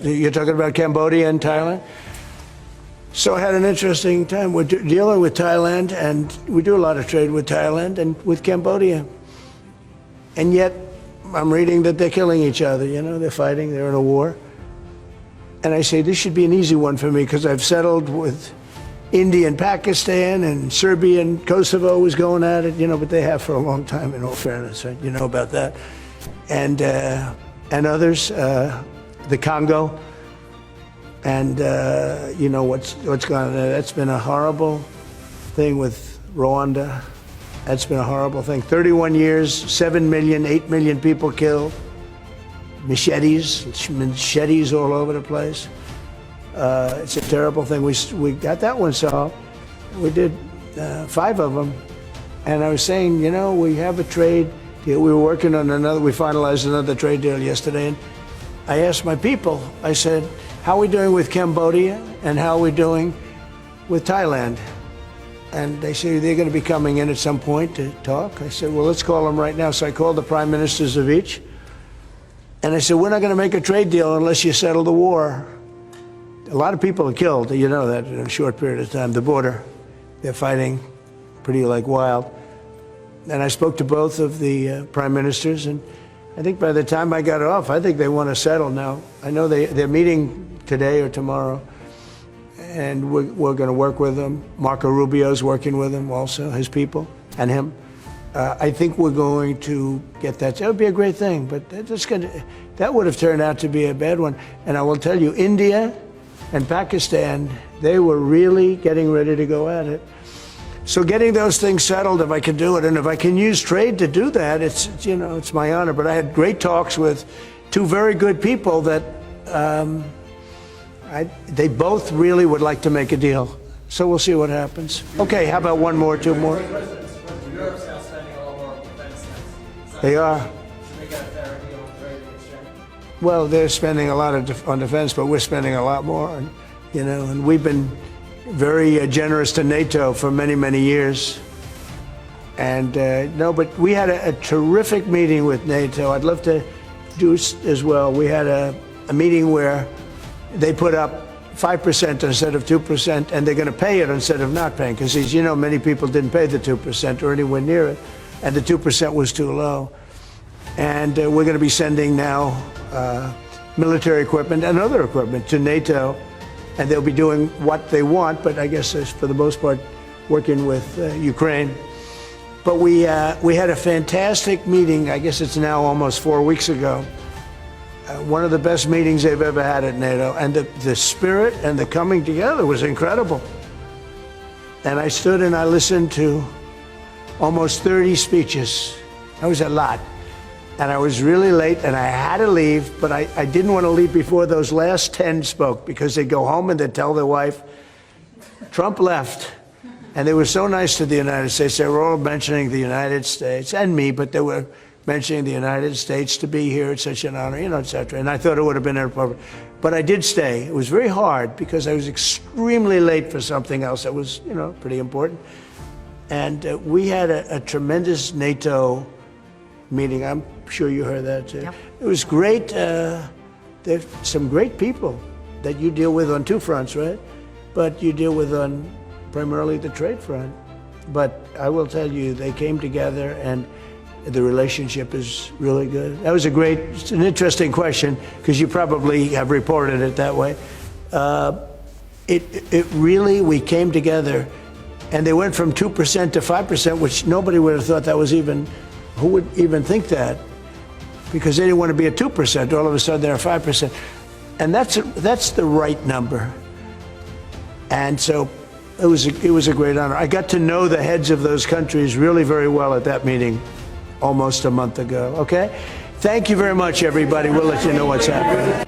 You're talking about Cambodia and Thailand? So I had an interesting time. We're dealing with Thailand, and we do a lot of trade with Thailand and with Cambodia. And yet, I'm reading that they're killing each other, they're fighting, they're in a war. And I say, this should be an easy one for me, because I've settled with India and Pakistan, and Serbia and Kosovo was going at it, but they have for a long time, in all fairness, right? You know about that. And others, the Congo, and what's gone on there. That's been a horrible thing with Rwanda. That's been a horrible thing. 31 years, 7 million, 8 million people killed. Machetes all over the place. It's a terrible thing. We got that one solved. We did 5 of them. And I was saying, we have a trade deal. We were working on we finalized another trade deal yesterday. And I asked my people, I said, how are we doing with Cambodia and how are we doing with Thailand? And they say they're going to be coming in at some point to talk. I said, well, let's call them right now. So I called the prime ministers of each. And I said, we're not going to make a trade deal unless you settle the war. A lot of people are killed, that in a short period of time. The border, they're fighting pretty like wild. And I spoke to both of the prime ministers, and I think by the time I got off, I think they want to settle now. I know they're meeting today or tomorrow, and we're going to work with them. Marco Rubio's working with them also, his people, and him. I think we're going to get that. That would be a great thing, but that would have turned out to be a bad one. And I will tell you, India and Pakistan, they were really getting ready to go at it. So getting those things settled, if I can do it, and if I can use trade to do that, it's my honor. But I had great talks with 2 very good people that they both really would like to make a deal. So we'll see what happens. Okay, how about 1 more, 2 more? Europe's now spending a lot more on defense now. They are. Should they get a fair deal on trade exchange? Well, they're spending a lot on defense, but we're spending a lot more. And we've been very generous to NATO for many, many years. And but we had a terrific meeting with NATO. I'd love to do as well. We had a meeting where they put up 5% instead of 2%, and they're going to pay it instead of not paying. Because as you know, many people didn't pay the 2% or anywhere near it, and the 2% was too low. And we're going to be sending now military equipment and other equipment to NATO, and they'll be doing what they want, but I guess for the most part, working with Ukraine. But we had a fantastic meeting. I guess it's now almost 4 weeks ago. One of the best meetings they've ever had at NATO, and the spirit and the coming together was incredible. And I stood and I listened to almost 30 speeches. That was a lot. And I was really late, and I had to leave, but I didn't want to leave before those last 10 spoke, because they'd go home and they'd tell their wife, Trump left. And they were so nice to the United States. They were all mentioning the United States, and me, but they were mentioning the United States, to be here. It's such an honor, et cetera. And I thought it would have been inappropriate. But I did stay. It was very hard, because I was extremely late for something else that was, pretty important. And we had a tremendous NATO meeting. I'm sure you heard that too. Yep. It was great. There's some great people that you deal with on 2 fronts, right? But you deal with on primarily the trade front. But I will tell you, they came together, and the relationship is really good. That was it's an interesting question, because you probably have reported it that way. It really, we came together, and they went from 2% to 5%, which nobody would have thought that was even, who would even think that? Because they didn't want to be at 2%. All of a sudden, they're 5%. And that's the right number. And so it was a great honor. I got to know the heads of those countries really very well at that meeting almost a month ago, okay? Thank you very much, everybody. We'll let you know what's happening.